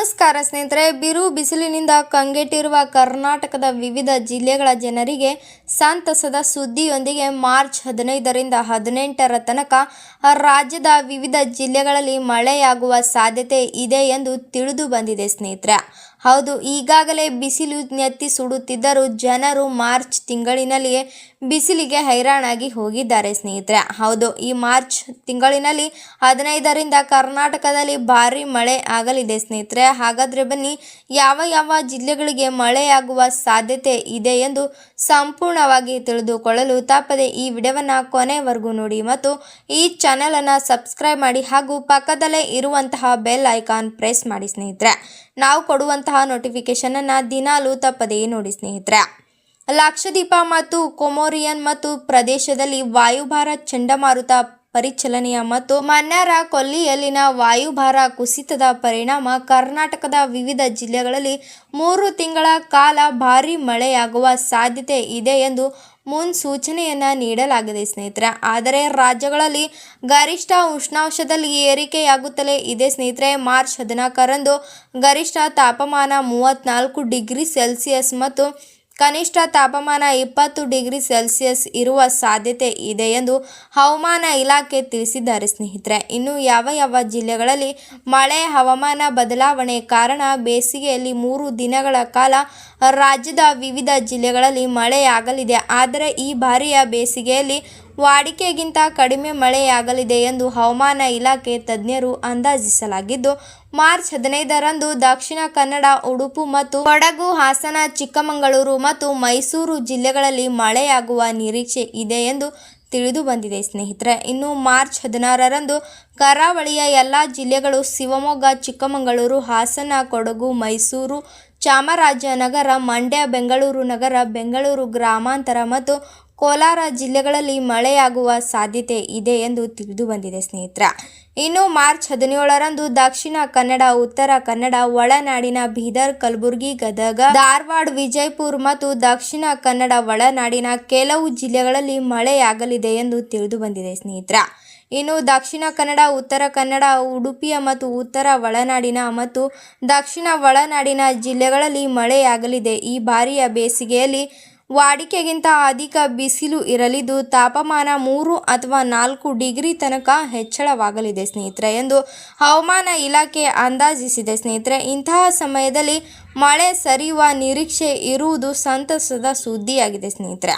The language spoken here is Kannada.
ನಮಸ್ಕಾರ ಸ್ನೇಹಿತರೆ. ಬಿರು ಬಿಸಿಲಿನಿಂದ ಕಂಗೆಟ್ಟಿರುವ ಕರ್ನಾಟಕದ ವಿವಿಧ ಜಿಲ್ಲೆಗಳ ಜನರಿಗೆ ಸಂತಸದ ಸುದ್ದಿಯೊಂದಿಗೆ ಮಾರ್ಚ್ 15ರಿಂದ 18ರ ತನಕ ರಾಜ್ಯದ ವಿವಿಧ ಜಿಲ್ಲೆಗಳಲ್ಲಿ ಮಳೆಯಾಗುವ ಸಾಧ್ಯತೆ ಇದೆ ಎಂದು ತಿಳಿದು ಬಂದಿದೆ ಸ್ನೇಹಿತರೆ. ಹೌದು, ಈಗಾಗಲೇ ಬಿಸಿಲು ನೆತ್ತಿ ಸುಡುತ್ತಿದ್ದರೂ ಜನರು ಮಾರ್ಚ್ ತಿಂಗಳಿನಲ್ಲಿಯೇ ಬಿಸಿಲಿಗೆ ಹೈರಾಣಾಗಿ ಹೋಗಿದ್ದಾರೆ ಸ್ನೇಹಿತರೆ. ಹೌದು, ಈ ಮಾರ್ಚ್ ತಿಂಗಳಿನಲ್ಲಿ 15ರಿಂದ ಕರ್ನಾಟಕದಲ್ಲಿ ಭಾರಿ ಮಳೆ ಆಗಲಿದೆ ಸ್ನೇಹಿತರೆ. ಹಾಗಾದರೆ ಬನ್ನಿ, ಯಾವ ಯಾವ ಜಿಲ್ಲೆಗಳಿಗೆ ಮಳೆಯಾಗುವ ಸಾಧ್ಯತೆ ಇದೆ ಎಂದು ಸಂಪೂರ್ಣವಾಗಿ ತಿಳಿದುಕೊಳ್ಳಲು ತಪ್ಪದೆ ಈ ವಿಡಿಯೋವನ್ನು ಕೊನೆವರೆಗೂ ನೋಡಿ ಮತ್ತು ಈ ಚಾನಲನ್ನು ಸಬ್ಸ್ಕ್ರೈಬ್ ಮಾಡಿ ಹಾಗೂ ಪಕ್ಕದಲ್ಲೇ ಇರುವಂತಹ ಬೆಲ್ ಐಕಾನ್ ಪ್ರೆಸ್ ಮಾಡಿ ಸ್ನೇಹಿತರೆ. ನಾವು ಕೊಡುವಂತಹ ನೋಟಿಫಿಕೇಶನನ್ನು ದಿನಾಲೂ ತಪ್ಪದೇ ನೋಡಿ ಸ್ನೇಹಿತರೆ. ಲಕ್ಷದ್ವೀಪ ಮತ್ತು ಕೊಮೊರಿಯನ್ ಮತ್ತು ಪ್ರದೇಶದಲ್ಲಿ ವಾಯುಭಾರ ಚಂಡಮಾರುತ ಪರಿಚಲನೆಯ ಮತ್ತು ಮನ್ನಾರ ಕೊಲ್ಲಿಯಲ್ಲಿನ ವಾಯುಭಾರ ಕುಸಿತದ ಪರಿಣಾಮ ಕರ್ನಾಟಕದ ವಿವಿಧ ಜಿಲ್ಲೆಗಳಲ್ಲಿ 3 ತಿಂಗಳ ಕಾಲ ಭಾರೀ ಮಳೆಯಾಗುವ ಸಾಧ್ಯತೆ ಇದೆ ಎಂದು ಮುನ್ಸೂಚನೆಯನ್ನು ನೀಡಲಾಗಿದೆ ಸ್ನೇಹಿತರೆ. ಆದರೆ ರಾಜ್ಯಗಳಲ್ಲಿ ಗರಿಷ್ಠ ಉಷ್ಣಾಂಶದಲ್ಲಿ ಏರಿಕೆಯಾಗುತ್ತಲೇ ಇದೆ ಸ್ನೇಹಿತರೆ. ಮಾರ್ಚ್ 14ರಂದು ಗರಿಷ್ಠ ತಾಪಮಾನ 34 ಡಿಗ್ರಿ ಸೆಲ್ಸಿಯಸ್ ಮತ್ತು ಕನಿಷ್ಠ ತಾಪಮಾನ 20 ಡಿಗ್ರಿ ಸೆಲ್ಸಿಯಸ್ ಇರುವ ಸಾಧ್ಯತೆ ಇದೆ ಎಂದು ಹವಾಮಾನ ಇಲಾಖೆ ತಿಳಿಸಿದ್ದಾರೆ ಸ್ನೇಹಿತರೆ. ಇನ್ನು ಯಾವ ಯಾವ ಜಿಲ್ಲೆಗಳಲ್ಲಿ ಮಳೆ ಹವಾಮಾನ ಬದಲಾವಣೆ ಕಾರಣ ಬೇಸಿಗೆಯಲ್ಲಿ 3 ದಿನಗಳ ಕಾಲ ರಾಜ್ಯದ ವಿವಿಧ ಜಿಲ್ಲೆಗಳಲ್ಲಿ ಮಳೆಯಾಗಲಿದೆ. ಆದರೆ ಈ ಬಾರಿಯ ಬೇಸಿಗೆಯಲ್ಲಿ ವಾಡಿಕೆಗಿಂತ ಕಡಿಮೆ ಮಳೆಯಾಗಲಿದೆ ಎಂದು ಹವಾಮಾನ ಇಲಾಖೆ ತಜ್ಞರು ಅಂದಾಜಿಸಲಾಗಿದ್ದು, ಮಾರ್ಚ್ 15ರಂದು ದಕ್ಷಿಣ ಕನ್ನಡ, ಉಡುಪಿ ಮತ್ತು ಕೊಡಗು, ಹಾಸನ, ಚಿಕ್ಕಮಗಳೂರು ಮತ್ತು ಮೈಸೂರು ಜಿಲ್ಲೆಗಳಲ್ಲಿ ಮಳೆಯಾಗುವ ನಿರೀಕ್ಷೆ ಇದೆ ಎಂದು ತಿಳಿದು ಬಂದಿದೆ ಸ್ನೇಹಿತರೆ. ಇನ್ನು ಮಾರ್ಚ್ 16ರಂದು ಕರಾವಳಿಯ ಎಲ್ಲ ಜಿಲ್ಲೆಗಳು ಶಿವಮೊಗ್ಗ, ಚಿಕ್ಕಮಗಳೂರು, ಹಾಸನ, ಕೊಡಗು, ಮೈಸೂರು, ಚಾಮರಾಜನಗರ, ಮಂಡ್ಯ, ಬೆಂಗಳೂರು ನಗರ, ಬೆಂಗಳೂರು ಗ್ರಾಮಾಂತರ ಮತ್ತು ಕೋಲಾರ ಜಿಲ್ಲೆಗಳಲ್ಲಿ ಮಳೆಯಾಗುವ ಸಾಧ್ಯತೆ ಇದೆ ಎಂದು ತಿಳಿದು ಬಂದಿದೆ ಸ್ನೇಹಿತರೆ. ಇನ್ನು ಮಾರ್ಚ್ 17ರಂದು ದಕ್ಷಿಣ ಕನ್ನಡ, ಉತ್ತರ ಕನ್ನಡ, ಒಳನಾಡಿನ ಬೀದರ್, ಕಲಬುರಗಿ, ಗದಗ, ಧಾರವಾಡ, ವಿಜಯಪುರ ಮತ್ತು ದಕ್ಷಿಣ ಕನ್ನಡ ಒಳನಾಡಿನ ಕೆಲವು ಜಿಲ್ಲೆಗಳಲ್ಲಿ ಮಳೆಯಾಗಲಿದೆ ಎಂದು ತಿಳಿದು ಬಂದಿದೆ ಸ್ನೇಹಿತರೆ. ಇನ್ನು ದಕ್ಷಿಣ ಕನ್ನಡ, ಉತ್ತರ ಕನ್ನಡ, ಉಡುಪಿಯ ಮತ್ತು ಉತ್ತರ ಒಳನಾಡಿನ ಮತ್ತು ದಕ್ಷಿಣ ಒಳನಾಡಿನ ಜಿಲ್ಲೆಗಳಲ್ಲಿ ಮಳೆಯಾಗಲಿದೆ. ಈ ಬಾರಿಯ ಬೇಸಿಗೆಯಲ್ಲಿ ವಾಡಿಕೆಗಿಂತ ಅಧಿಕ ಬಿಸಿಲು ಇರಲಿದ್ದು, ತಾಪಮಾನ 3 ಅಥವಾ 4 ಡಿಗ್ರಿ ತನಕ ಹೆಚ್ಚಳವಾಗಲಿದೆ ಸ್ನೇಹಿತರೆ ಎಂದು ಹವಾಮಾನ ಇಲಾಖೆ ಅಂದಾಜಿಸಿದೆ ಸ್ನೇಹಿತರೆ. ಇಂತಹ ಸಮಯದಲ್ಲಿ ಮಳೆ ಸುರಿಯುವ ನಿರೀಕ್ಷೆ ಇರುವುದು ಸಂತಸದ ಸುದ್ದಿಯಾಗಿದೆ ಸ್ನೇಹಿತರೆ.